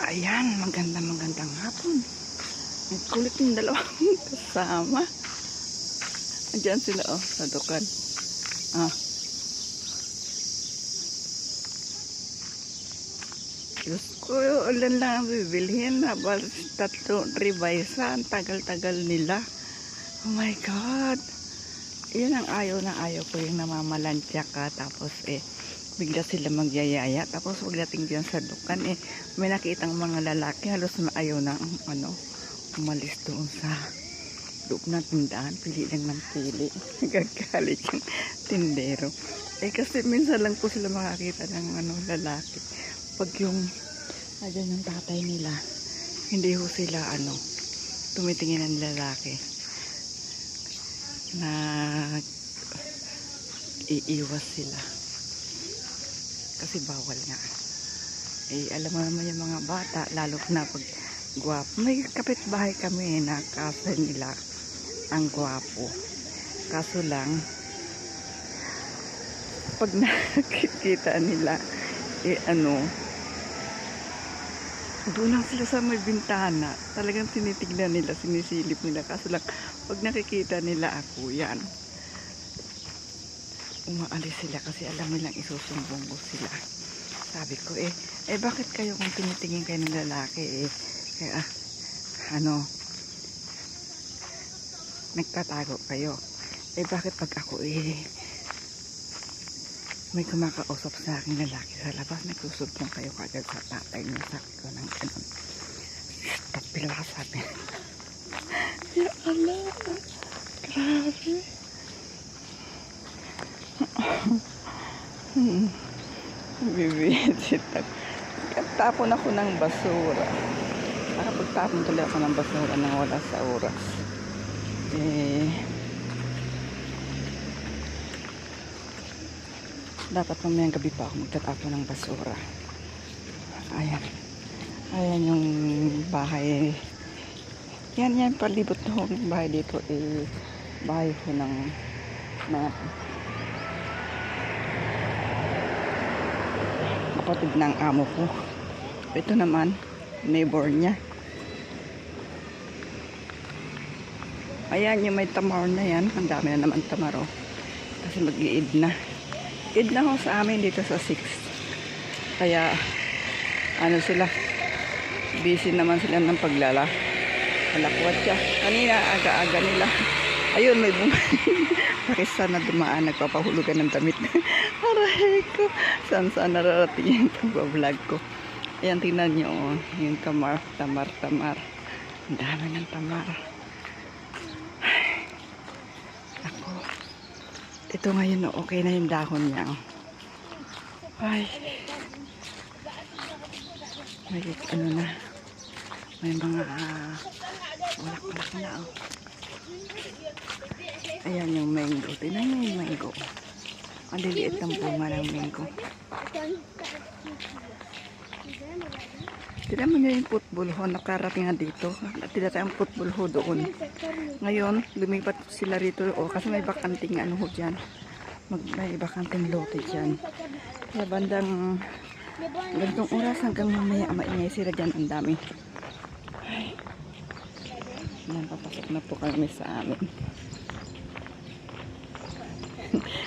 Ayan, magandang hapon. Ang kulit ng dalawang kasama. Andiyan sila sa dukan. Ah. Diyos ko, ulan lang ang bibilhin. Tatlo, ribaysa. Ang tagal-tagal nila. Oh my God. Yan ang ayaw ko, yung namamalansya ka. Tapos bigla sila magyayaya. Tapos pagdating diyan sa dukan may nakitang mga lalaki. Halos na ayaw na umalis doon sa loob ng tindahan. Pili lang ng pili. Nagagalit yung tindero. Kasi minsan lang po sila makakita ng lalaki. Pag yung yung tatay nila, hindi ho sila tumitingin ng lalaki na iiwas sila kasi bawal nga. Alam mo naman yung mga bata, lalo na pag gwapo. May kapitbahay kami na kaso nila ang gwapo, kaso lang pag nakikita nila doon lang sila sa may bintana, talagang tinitignan nila, sinisilip nila. Kaso lang pag nakikita nila ako, yan, umaalis sila kasi alam nilang isusumbong ko sila. Sabi ko bakit kayo kung tinitingin kayo ng lalaki kaya nagtatago kayo, bakit pag ako may kumakausap sa aking lalaki sa labas, nagsusumbong kayo kagad sa tatay niyo. Sabi ko ng ganun. Stop pila, sabi. Ya Allah, grabe. Bibisit ako. Tapon ako ng basura. Nakapagtapon tuloy ako ng basura nang wala sa oras. Dapat mamayang gabi pa ako magtatapon ng basura. Ayan yung bahay. Yan palibot ng bahay dito. Bahay ko ng kapatid ng amo ko. Ito naman neighbor niya. Ayan yung may tamar na yan. Ang dami na naman tamaro. Kasi mag-iid na. Id na ho sa amin dito sa 6. Kaya sila busy naman sila ng palakwat siya. Kanina aga-aga nila. Ayun, may Pakistan na dumaan, nagpapahulugan ng damit. Aray ko, saan nararating yung pag-vlog ko. Ayan, tingnan nyo yung tamar. Ang dami ng tamar. Ito ngayon, okay na yung dahon niya. Ay. May na. May mga walak-walak na. Ayan yung mango. Tingnan nyo yung mango. Ang liliit ng bunga ng mango. Tingnan mo nyo yung putbulho. Nakarating nga dito. Tila tayong putbulho doon. Ngayon, lumipat sila rito. Kasi may bakanting dyan. May bakanting lote dyan. Kaya bandang ganitong oras hanggang mamaya maingay sila dyan. Ang dami. Papasok na po kami sa amin.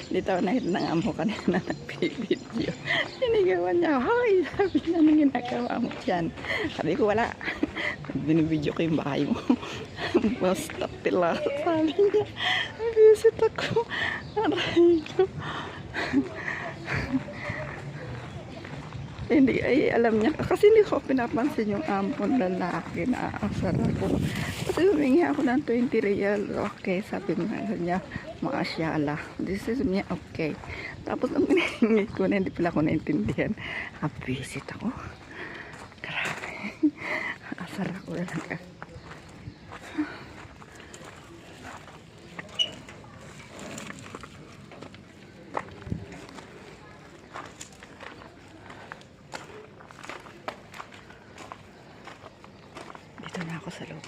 Dito ako nakita ng amo kanina nag-video. Sinigawan niya, hoy! Sabi niya, anong ginagawa mo dyan? Sabi ko, wala. Binibidyo ko yung bahay mo. Basta pila. Sabi niya, visit ako. Aray ko. Hindi, alam niya. Kasi hindi ko pinapansin yung ampon lalaki na asar ako. Kasi humingi ako ng 20 real. Okay, sabi niya, maasyala. This is me, okay. Tapos ang hinihingi ko na, hindi pala ako naintindihan. Visit ako. Grabe. Asar ako talaga. Dito na ako sa loob.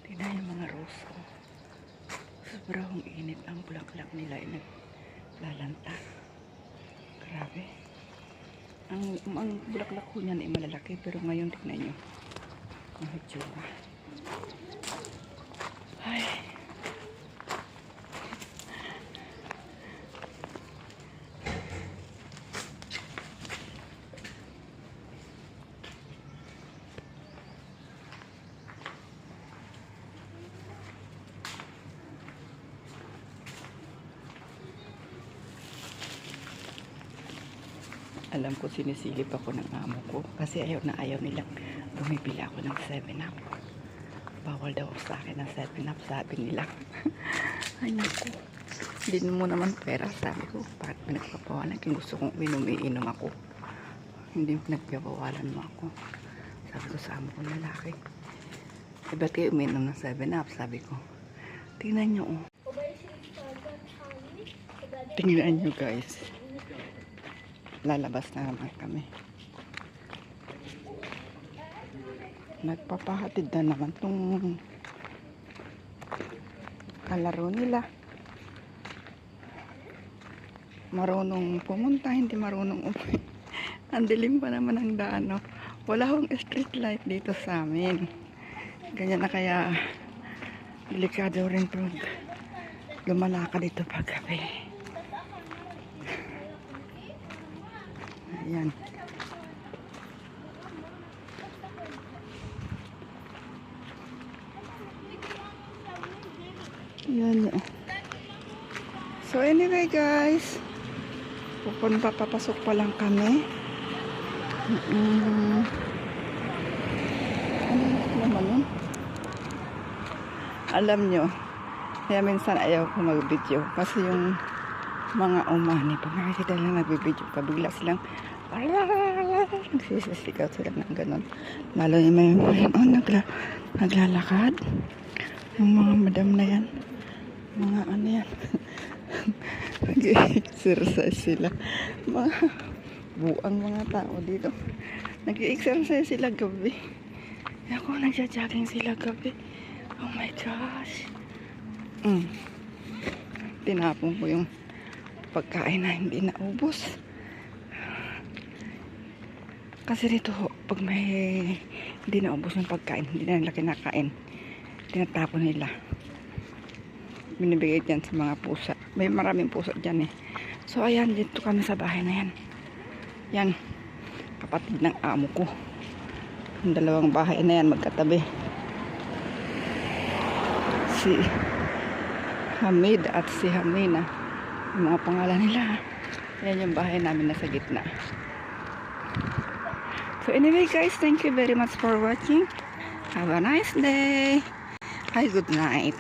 Tingnan yung mga rose ko. Sobrang init ang bulaklak nila ay naglalanta. Grabe. Ang bulaklak ko niyan ay malalaki, pero ngayon tignan nyo. Ang hitsura. Ay. Alam ko sinisilip ako ng amo ko kasi ayaw na ayaw nilang bumibili ako ng 7-Up. Bawal daw sa akin ng 7-Up, sabi nila. Ay naku, hindi mo naman pera, sabi ko. Bakit pinagpapawalan? Kung gusto kong inom ako. Hindi pinagpapawalan mo ako. Sabi ko sa amo ko lalaki. Eh ba't kayo uminom ng 7-Up? Sabi ko. Tingnan nyo oh. Tingnan nyo guys. Lalabas na naman kami. Nagpapahatid na naman tong kalaro nila. Marunong pumunta, hindi marunong umuwi. Ang dilim pa naman ang daan. No? Wala akong street light dito sa amin. Ganyan na kaya delikado rin pag lumalakad dito pag gabi. Ayan. Ayan. So anyway guys, papasok pa lang kami. Ano naman yun? Alam nyo, kaya minsan ayaw ko mag-video kasi yung mga umani, pag nakikita lang nagbibideo ka, bigla silang nagsisisigaw sila ng ganon. Lalo yung may naglalakad. Yung mga madam na yan. Mga ano yan. Nag-exercise sila. Mga buang mga tao dito. Nag-exercise sila gabi. Ako, nagja-jogging sila gabi. Oh my gosh. Tinapon ko yung pagkain na hindi naubos. Kasi dito, pag may hindi naubos yung pagkain, hindi na nila kinakain, tinatapon nila. Binibigay dyan sa mga pusa. May maraming pusa dyan eh. So ayan, dito kami sa bahay na yan. Yan, kapatid ng amo ko. Yung dalawang bahay na yan magkatabi. Si Hamid at si Hamina. Yung mga pangalan nila. Yan yung bahay namin nasa gitna. So anyway guys, thank you very much for watching. Have a nice day. Hi, good night.